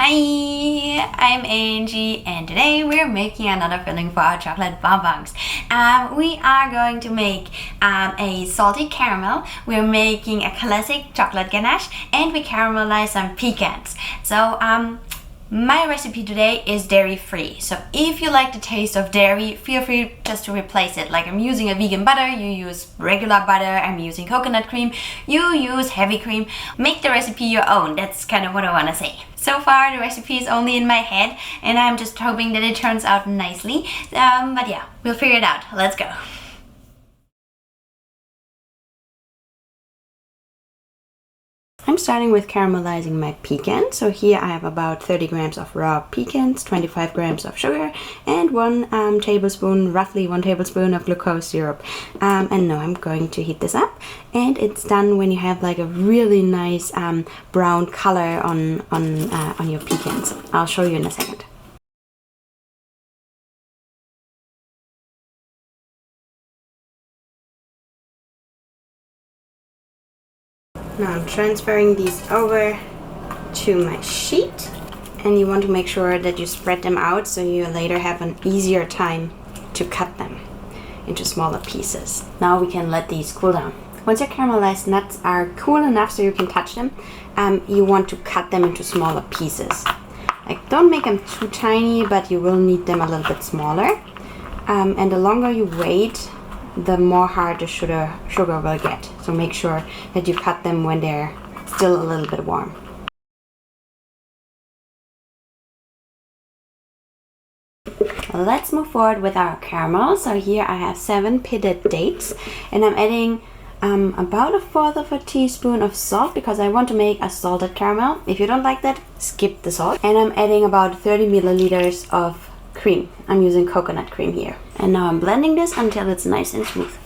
Hi, I'm Angie and today we're making another filling for our chocolate bonbons. We are going to make a salty caramel, we're making a classic chocolate ganache, and we caramelize some pecans. So my recipe today is dairy free. So if you like the taste of dairy, feel free just to replace it. Like I'm using a vegan butter, you use regular butter, I'm using coconut cream, you use heavy cream. Make the recipe your own, that's kind of what I want to say. So far the recipe is only in my head and I'm just hoping that it turns out nicely. But yeah, we'll figure it out. Let's go. I'm starting with caramelizing my pecan. So here I have about 30 grams of raw pecans, 25 grams of sugar, and roughly one tablespoon of glucose syrup. And now I'm going to heat this up, and it's done when you have like a really nice brown color on your pecans. I'll show you in a second. Now I'm transferring these over to my sheet, and you want to make sure that you spread them out so you later have an easier time to cut them into smaller pieces. Now we can let these cool down. Once your caramelized nuts are cool enough so you can touch them, you want to cut them into smaller pieces. Like, don't make them too tiny, but you will need them a little bit smaller. And the longer you wait, the more hard the sugar will get. So make sure that you cut them when they're still a little bit warm. Let's move forward with our caramel. So here I have 7 pitted dates, and I'm adding about 1/4 of a teaspoon of salt because I want to make a salted caramel. If you don't like that, skip the salt. And I'm adding about 30 milliliters of cream. I'm using coconut cream here. And now I'm blending this until it's nice and smooth.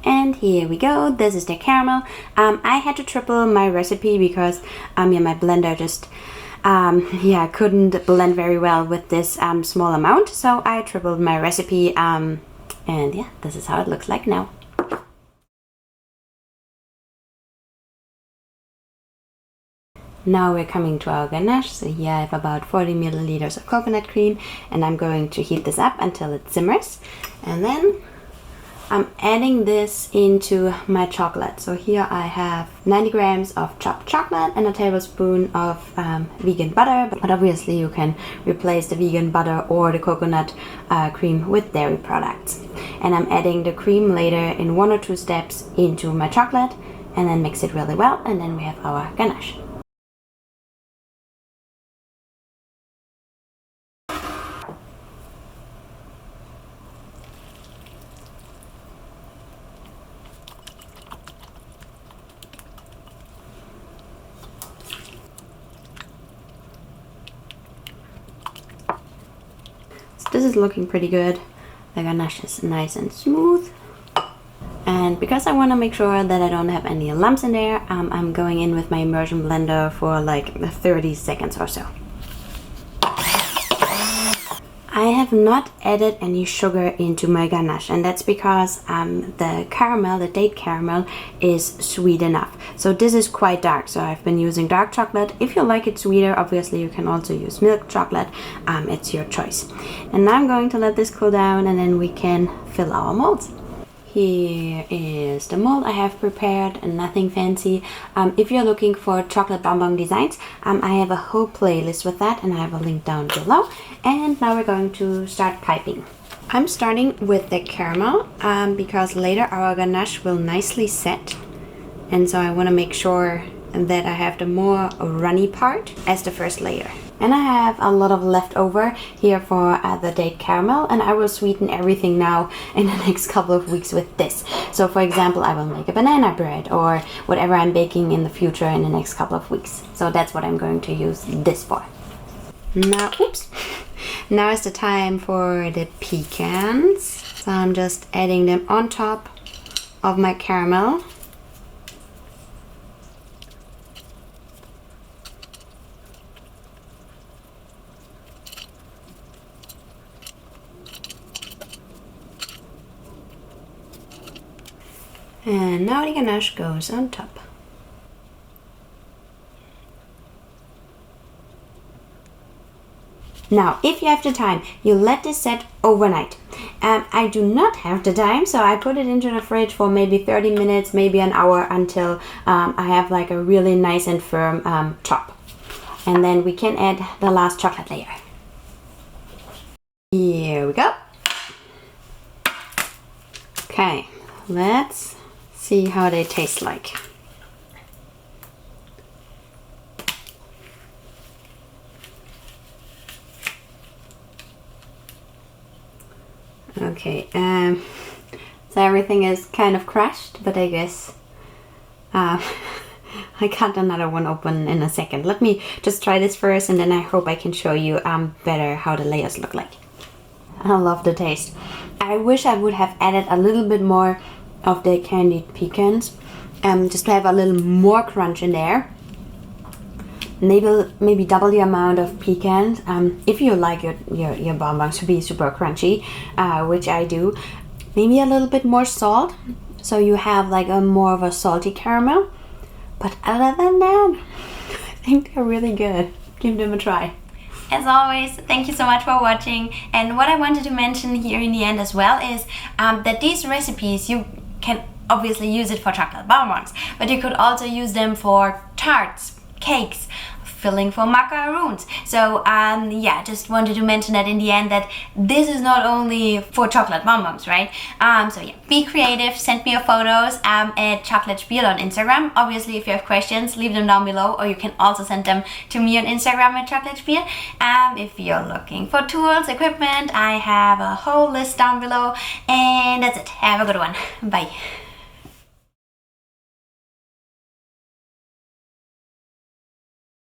And here we go, this is the caramel. I had to triple my recipe because my blender just couldn't blend very well with this small amount, so I tripled my recipe, and yeah, this is how it looks like now. Now we're coming to our ganache. So here I have about 40 milliliters of coconut cream, and I'm going to heat this up until it simmers, and then I'm adding this into my chocolate. So here I have 90 grams of chopped chocolate and a tablespoon of vegan butter, but obviously you can replace the vegan butter or the coconut cream with dairy products. And I'm adding the cream later in 1 or 2 steps into my chocolate, and then mix it really well, and then we have our ganache. This is looking pretty good. The ganache is nice and smooth. And because I want to make sure that I don't have any lumps in there, I'm going in with my immersion blender for like 30 seconds or so. I have not added any sugar into my ganache, and that's because the date caramel is sweet enough. So this is quite dark, so I've been using dark chocolate. If you like it sweeter, obviously you can also use milk chocolate. It's your choice. And now I'm going to let this cool down, and then we can fill our molds. Here is the mold I have prepared, and nothing fancy. If you're looking for chocolate bonbon designs, I have a whole playlist with that, and I have a link down below. And now we're going to start piping. I'm starting with the caramel because later our ganache will nicely set, and so I want to make sure that I have the more runny part as the first layer. And I have a lot of leftover here for the date caramel, and I will sweeten everything now in the next couple of weeks with this. So for example, I will make a banana bread or whatever I'm baking in the future in the next couple of weeks. So that's what I'm going to use this for. Now, now is the time for the pecans. So I'm just adding them on top of my caramel. And now the ganache goes on top. Now, if you have the time, you let this set overnight. I do not have the time, so I put it into the fridge for maybe 30 minutes, maybe an hour, until I have like a really nice and firm top. And then we can add the last chocolate layer. Here we go. Okay, let's see how they taste like. Okay, so everything is kind of crushed, but I guess I cut another one open in a second. Let me just try this first, and then I hope I can show you better how the layers look like. I love the taste. I wish I would have added a little bit more of the candied pecans, just to have a little more crunch in there. Maybe double the amount of pecans if you like your bonbons to be super crunchy, which I do. Maybe a little bit more salt, so you have like a more of a salty caramel. But other than that, I think they're really good. Give them a try. As always, thank you so much for watching. And what I wanted to mention here in the end as well is that these recipes, you can obviously use it for chocolate bonbons, but you could also use them for tarts, cakes, filling for macaroons. So yeah, just wanted to mention that in the end, that this is not only for chocolate bonbons, right? So yeah, be creative, send me your photos at Chocolate Spiel on Instagram. Obviously, if you have questions, leave them down below, or you can also send them to me on Instagram at Chocolate Spiel. If you're looking for tools, equipment, I have a whole list down below. And that's it. Have a good one. Bye.